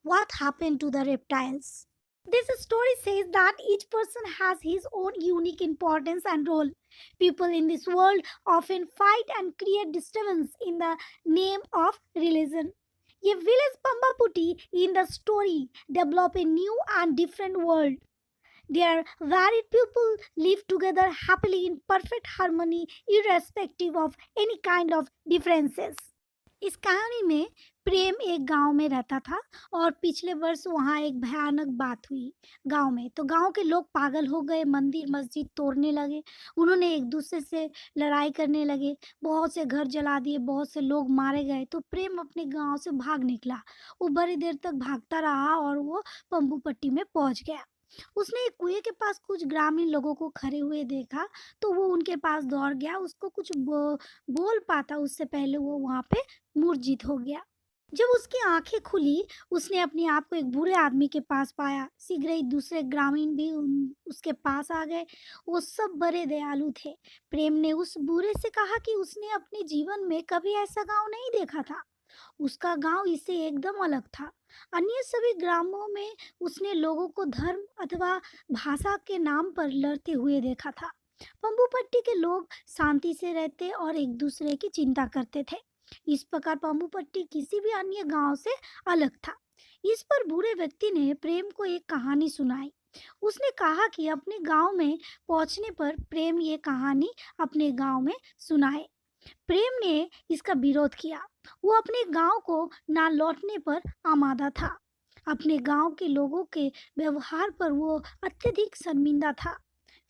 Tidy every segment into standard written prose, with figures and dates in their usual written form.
what happened to the reptiles. This story says that each person has his own unique importance and role. People in this world often fight and create disturbance in the name of religion. A village Pambaputi in the story develop a new and different world. Their varied people live together happily in perfect harmony, irrespective of any kind of differences. इस कहानी में प्रेम एक गांव में रहता था और पिछले वर्ष वहां एक भयानक बात हुई गांव में। तो गांव के लोग पागल हो गए, मंदिर मस्जिद तोड़ने लगे, उन्होंने एक दूसरे से लड़ाई करने लगे, बहुत से घर जला दिए, बहुत से लोग मारे गए। तो प्रेम अपने गांव से भाग निकला। वो बड़ी देर तक भागता रहा और वो पंबू पट्टी में पहुंच गया। उसने एक कुएं के पास कुछ ग्रामीण लोगों को खड़े हुए देखा, तो वो उनके पास दौड़ गया। उसको कुछ बोल पाता उससे पहले वो वहां पे मूर्छित हो गया। जब उसकी आंखें खुली, उसने अपने आप को एक बूढ़े आदमी के पास पाया। शीघ्र ही दूसरे ग्रामीण भी उसके पास आ गए। वो सब बड़े दयालु थे। प्रेम ने उस बूढ़े से कहा कि उसने अपने जीवन में कभी ऐसा गांव नहीं देखा था। उसका गांव इससे एकदम अलग था। अन्य सभी ग्रामों में उसने लोगों को धर्म अथवा भाषा के नाम पर लड़ते हुए देखा था। पंबूपट्टी के लोग शांति से रहते और एक दूसरे की चिंता करते थे। इस प्रकार पंबूपट्टी किसी भी अन्य गांव से अलग था। इस पर बूढ़े व्यक्ति ने प्रेम को एक कहानी सुनाई। उसने कहा कि अपने गांव में पहुंचने पर प्रेम ये कहानी अपने गांव में सुनाए। प्रेम ने इसका विरोध किया। वो अपने गांव को ना लौटने पर आमादा था। अपने गांव के लोगों के व्यवहार पर वो अत्यधिक शर्मिंदा था।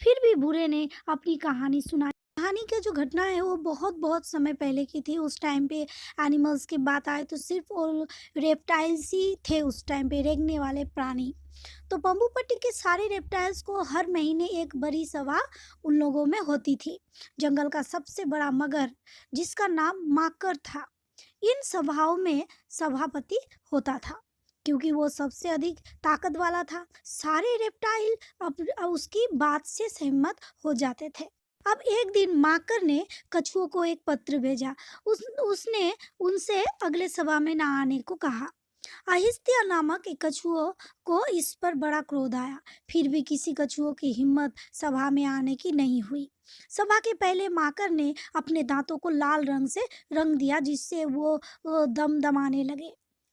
फिर भी बूढ़े ने अपनी कहानी सुनाई। कहानी की जो घटना है वो बहुत बहुत समय पहले की थी। उस टाइम पे एनिमल्स की बात आए तो सिर्फ और रेप्टाइल्स ही थे उस टाइम पे, रेंगने वाले प्राणी। तो पंबूपट्टी के सारे रेप्टाइल्स को हर महीने एक बड़ी सभा उन लोगों में होती थी। जंगल का सबसे बड़ा मगर, जिसका नाम माकर था, इन सभाओं में सभापति होता था। क्योंकि वो सबसे अधिक ताकत वाला था, सारे रेप्टाइल अब उसकी बात से सहमत हो जाते थे। अब एक दिन माकर ने कछुओं को एक पत्र भेजा। उसने उनसे अगले सभा में ना आने को कहा। अहिस्त्य नामक एक कछुओं को इस पर बड़ा क्रोध आया। फिर भी किसी कछुओं की हिम्मत सभा में आने की नहीं हुई। सभा के पहले माकर ने अपने दांतों को लाल रंग से रंग दिया, जिससे वो दम दमाने लगे।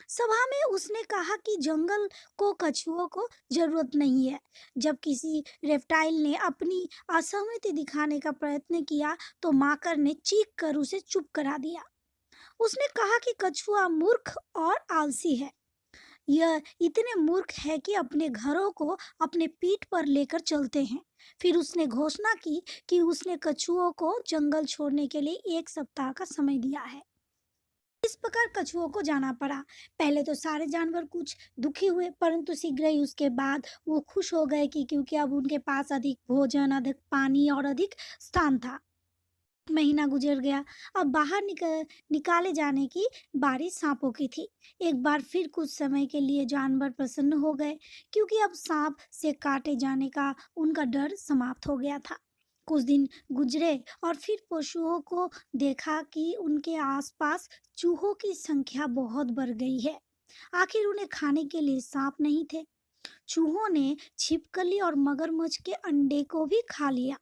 सभा में उसने कहा कि जंगल को कछुओं को जरूरत नहीं है। जब किसी रेप्टाइल ने अपनी असहमति दिखाने का प्रयत्न किया तो माकर ने चीख कर उसे चुप करा दिया। उसने कहा कि कछुआ मूर्ख और आलसी है। यह इतने मूर्ख है कि अपने घरों को अपने पीठ पर लेकर चलते हैं। फिर उसने घोषणा की कि उसने कछुओं को जंगल छोड़ने के लिए 1 सप्ताह का समय दिया है। इस प्रकार कछुओं को जाना पड़ा। पहले तो सारे जानवर कुछ दुखी हुए, परंतु शीघ्र ही उसके बाद वो खुश हो गए कि क्योंकि अब उनके पास अधिक भोजन, अधिक पानी और अधिक स्थान था। महीना गुजर गया। अब बाहर निकाले जाने की बारी सांपों की थी। एक बार फिर कुछ समय के लिए जानवर प्रसन्न हो गए, क्योंकि अब सांप से काटे जाने का उनका डर समाप्त हो गया था। कुछ दिन गुजरे और फिर पशुओं को देखा कि उनके आसपास चूहों की संख्या बहुत बढ़ गई है। आखिर उन्हें खाने के लिए सांप नहीं थे। चूहों ने छिपकली और मगरमच्छ के अंडे को भी खा लिया।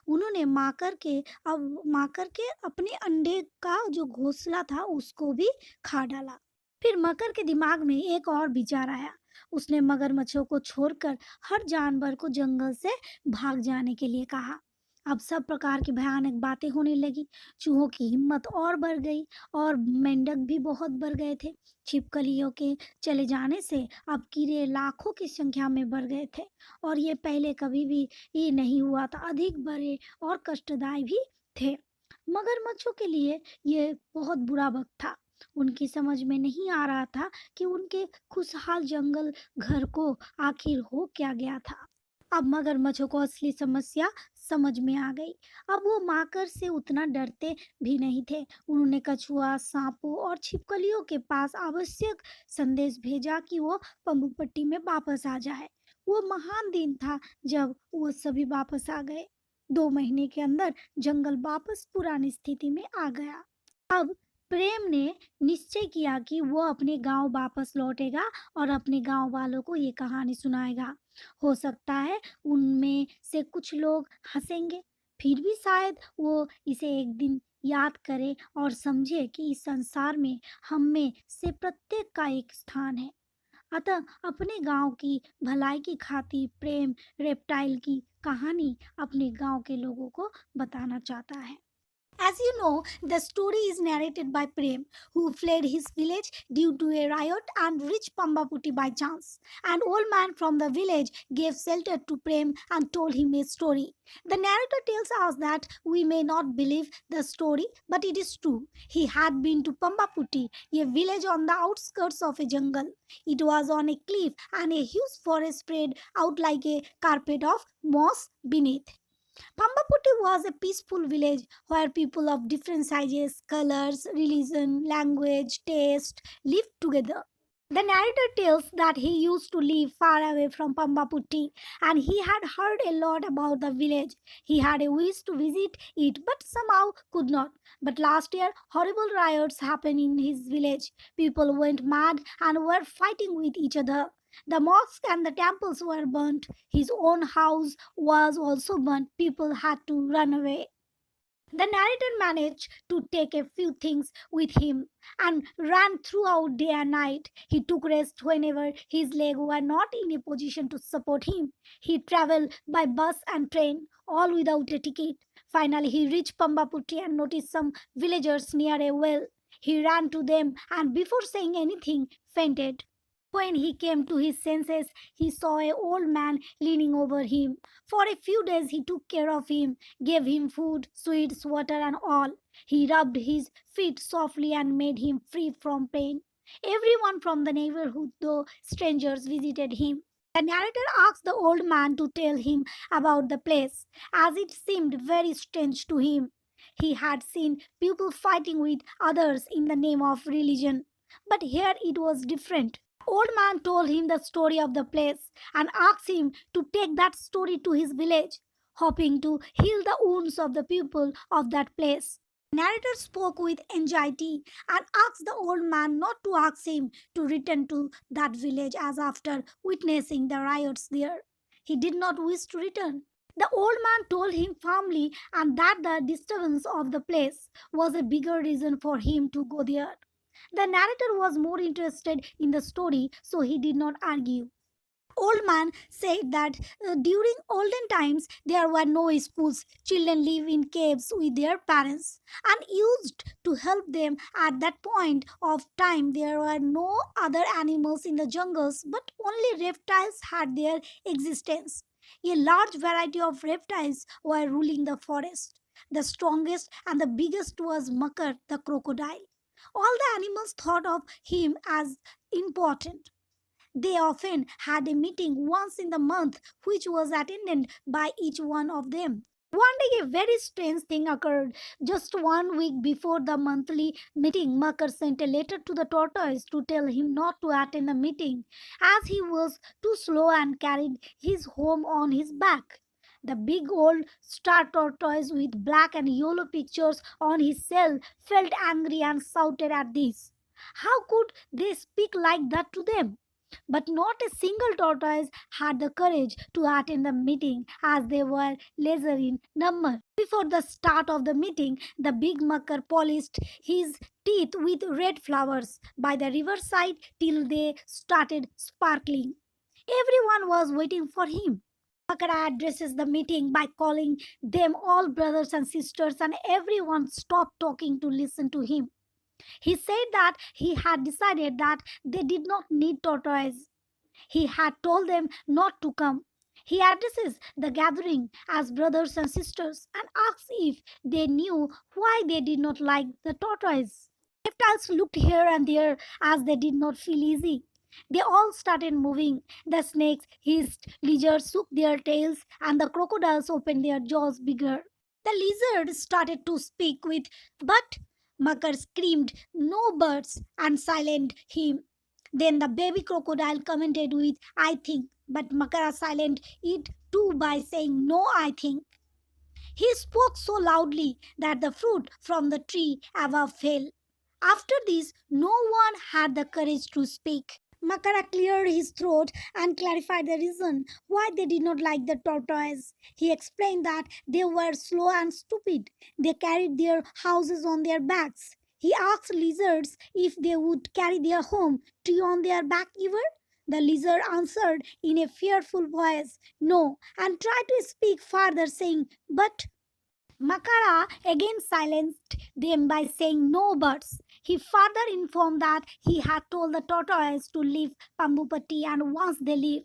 उन्होंने माकर के अपने अंडे का जो घोंसला था उसको भी खा डाला। फिर मकर के दिमाग में एक और विचार आया। उसने मगरमच्छों को छोड़कर हर जानवर को जंगल से भाग जाने के लिए कहा। अब सब प्रकार की भयानक बातें होने लगी। चूहों की हिम्मत और बढ़ गई और मेंढक भी बहुत बढ़ गए थे। छिपकलियों के चले जाने से अब कीड़े लाखों की संख्या में बढ़ गए थे और ये पहले कभी भी ये नहीं हुआ था। अधिक बड़े और कष्टदायी भी थे। मगरमच्छों के लिए ये बहुत बुरा वक्त था। उनकी समझ में नहीं आ रहा था कि उनके खुशहाल जंगल घर को आखिर हो क्या गया था। अब मगरमच्छों को असली समस्या समझ में आ गई। अब वो माकर से उतना डरते भी नहीं थे। उन्होंने कछुआ, सांपों और छिपकलियों के पास आवश्यक संदेश भेजा कि वो पंबूपट्टी में वापस आ जाए। वो महान दिन था जब वो सभी वापस आ गए। 2 महीने के अंदर जंगल वापस पुरानी स्थिति में आ गया। अब प्रेम ने निश्चय किया कि वो अपने गांव वापस लौटेगा और अपने गांव वालों को ये कहानी सुनाएगा। हो सकता है उनमें से कुछ लोग हंसेंगे, फिर भी शायद वो इसे एक दिन याद करे और समझे कि इस संसार में हम में से प्रत्येक का एक स्थान है। अतः अपने गांव की भलाई की खातिर प्रेम रेप्टाइल की कहानी अपने गांव के लोगों को बताना चाहता है। As you know, the story is narrated by Prem, who fled his village due to a riot and reached Pambaputi by chance. An old man from the village gave shelter to Prem and told him a story. The narrator tells us that we may not believe the story, but it is true. He had been to Pambaputi, a village on the outskirts of a jungle. It was on a cliff, and a huge forest spread out like a carpet of moss beneath. Pambaputti was a peaceful village where people of different sizes, colors, religion, language, taste lived together. The narrator tells that he used to live far away from Pambaputti and he had heard a lot about the village. He had a wish to visit it but somehow could not. But last year, horrible riots happened in his village. People went mad and were fighting with each other. The mosques and the temples were burnt. His own house was also burnt. People had to run away. The narrator managed to take a few things with him and ran throughout day and night. He took rest whenever his legs were not in a position to support him. He traveled by bus and train, all without a ticket. Finally, he reached Pambaputti and noticed some villagers near a well. He ran to them and, before saying anything, fainted. When he came to his senses, he saw an old man leaning over him. For a few days, he took care of him, gave him food, sweets, water, and all. He rubbed his feet softly and made him free from pain. Everyone from the neighborhood, though strangers, visited him. The narrator asked the old man to tell him about the place, as it seemed very strange to him. He had seen people fighting with others in the name of religion, but here it was different. Old man told him the story of the place and asked him to take that story to his village, hoping to heal the wounds of the people of that place. The narrator spoke with anxiety and asked the old man not to ask him to return to that village as after witnessing the riots there. He did not wish to return. The old man told him firmly and that the disturbance of the place was a bigger reason for him to go there. The narrator was more interested in the story, so he did not argue. Old man said that during olden times there were no schools. Children lived in caves with their parents and used to help them. At that point of time, there were no other animals in the jungles, but only reptiles had their existence. A large variety of reptiles were ruling the forest. The strongest and the biggest was Makar the crocodile. All the animals thought of him as important. They often had a meeting once in the month, which was attended by each one of them. One day, a very strange thing occurred. Just 1 week before the monthly meeting, Makar sent a letter to the tortoise to tell him not to attend the meeting, as he was too slow and carried his home on his back. The big old star tortoise with black and yellow pictures on his shell felt angry and shouted at this. How could they speak like that to them? But not a single tortoise had the courage to attend the meeting as they were lesser in number. Before the start of the meeting, the big mucker polished his teeth with red flowers by the riverside till they started sparkling. Everyone was waiting for him. Makara addresses the meeting by calling them all brothers and sisters, and everyone stopped talking to listen to him. He said that he had decided that they did not need tortoise. He had told them not to come. He addresses the gathering as brothers and sisters and asks if they knew why they did not like the tortoise. Reptiles looked here and there as they did not feel easy. They all started moving. The snakes hissed, lizards shook their tails, and the crocodiles opened their jaws bigger. The lizard started to speak with, but Makar screamed, "No birds," and silenced him. Then the baby crocodile commented with, "I think," but Makara silenced it too by saying, "No, I think." He spoke so loudly that the fruit from the tree above fell. After this, no one had the courage to speak. Makara cleared his throat and clarified the reason why they did not like the tortoise. He explained that they were slow and stupid. They carried their houses on their backs. He asked lizards if they would carry their home tree on their back ever. The lizard answered in a fearful voice, no, and tried to speak further, saying, but Makara again silenced them by saying no buts. He further informed that he had told the tortoise to leave Pambupati, and once they leave,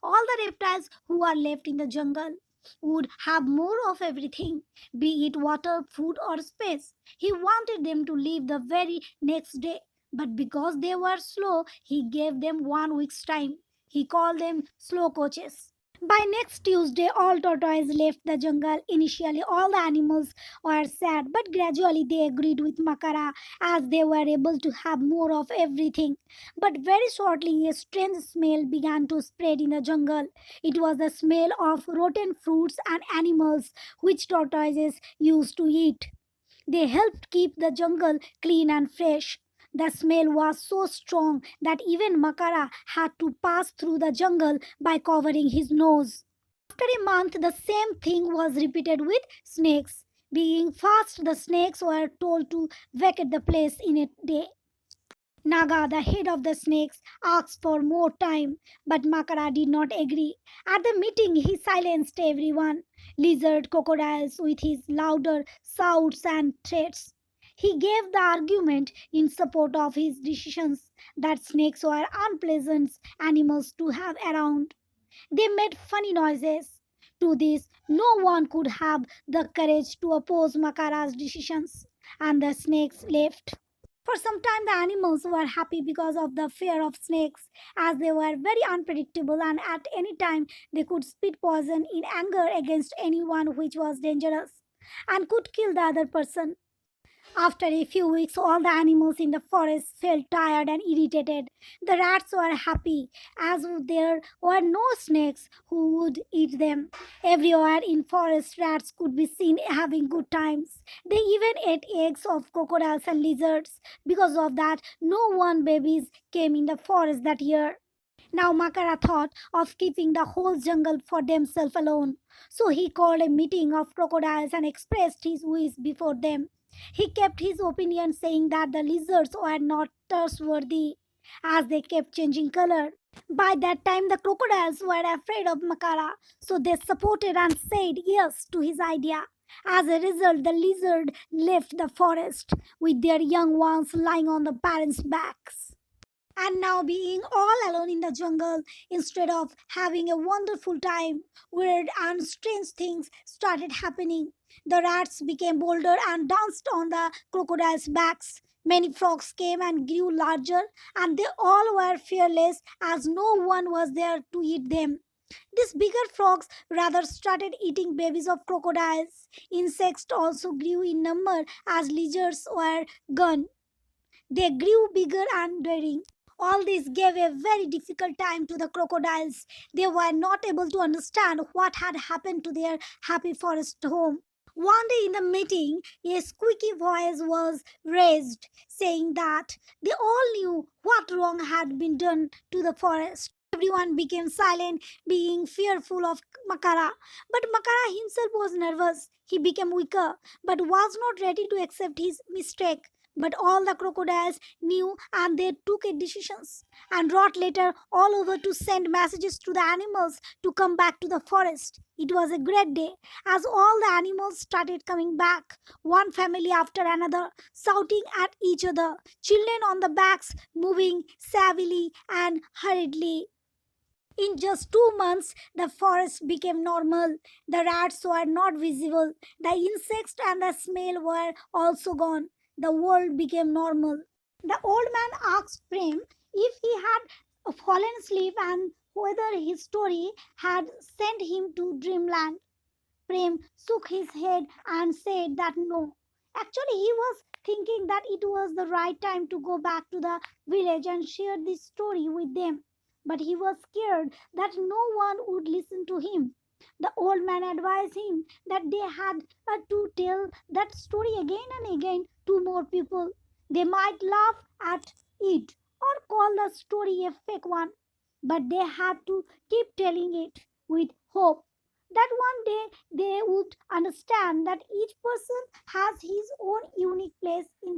all the reptiles who are left in the jungle would have more of everything, be it water, food, or space. He wanted them to leave the very next day, but because they were slow, he gave them 1 week's time. He called them slow coaches. By next Tuesday, all tortoises left the jungle. Initially, all the animals were sad, but gradually they agreed with Makara as they were able to have more of everything. But very shortly, a strange smell began to spread in the jungle. It was the smell of rotten fruits and animals which tortoises used to eat. They helped keep the jungle clean and fresh. The smell was so strong that even Makara had to pass through the jungle by covering his nose. After a month, the same thing was repeated with snakes. Being fast, the snakes were told to vacate the place in a day. Naga, the head of the snakes, asked for more time, but Makara did not agree. At the meeting, he silenced everyone. Lizard crocodiles with his louder shouts and threats. He gave the argument in support of his decisions that snakes were unpleasant animals to have around. They made funny noises. To this, no one could have the courage to oppose Makara's decisions, and the snakes left. For some time, the animals were happy because of the fear of snakes, as they were very unpredictable and at any time they could spit poison in anger against anyone which was dangerous and could kill the other person. After a few weeks, all the animals in the forest felt tired and irritated. The rats were happy, as there were no snakes who would eat them. Everywhere in forest, rats could be seen having good times. They even ate eggs of crocodiles and lizards. Because of that, no one babies came in the forest that year. Now Makara thought of keeping the whole jungle for themselves alone. So he called a meeting of crocodiles and expressed his wish before them. He kept his opinion, saying that the lizards were not trustworthy as they kept changing color. By that time, the crocodiles were afraid of Makara, so they supported and said yes to his idea. As a result, the lizard left the forest with their young ones lying on the parents' backs. And now, being all alone in the jungle, instead of having a wonderful time, weird and strange things started happening. The rats became bolder and danced on the crocodiles' backs. Many frogs came and grew larger, and they all were fearless as no one was there to eat them. These bigger frogs rather started eating babies of crocodiles. Insects also grew in number as lizards were gone. They grew bigger and daring. All this gave a very difficult time to the crocodiles. They were not able to understand what had happened to their happy forest home. One day in the meeting, a squeaky voice was raised saying that they all knew what wrong had been done to the forest. Everyone became silent, being fearful of Makara. But Makara himself was nervous. He became weaker, but was not ready to accept his mistake. But all the crocodiles knew and they took a decisions and wrote letter all over to send messages to the animals to come back to the forest. It was a great day as all the animals started coming back, one family after another, shouting at each other, children on the backs moving savvily and hurriedly. In just 2 months, the forest became normal. The rats were not visible. The insects and the smell were also gone. The world became normal. The old man asked Prem if he had fallen asleep and whether his story had sent him to dreamland. Prem shook his head and said that no. Actually, he was thinking that it was the right time to go back to the village and share this story with them. But he was scared that no one would listen to him. The old man advised him that they had to tell that story again and again to more people. They might laugh at it or call the story a fake one, but they had to keep telling it with hope that one day they would understand that each person has his own unique place in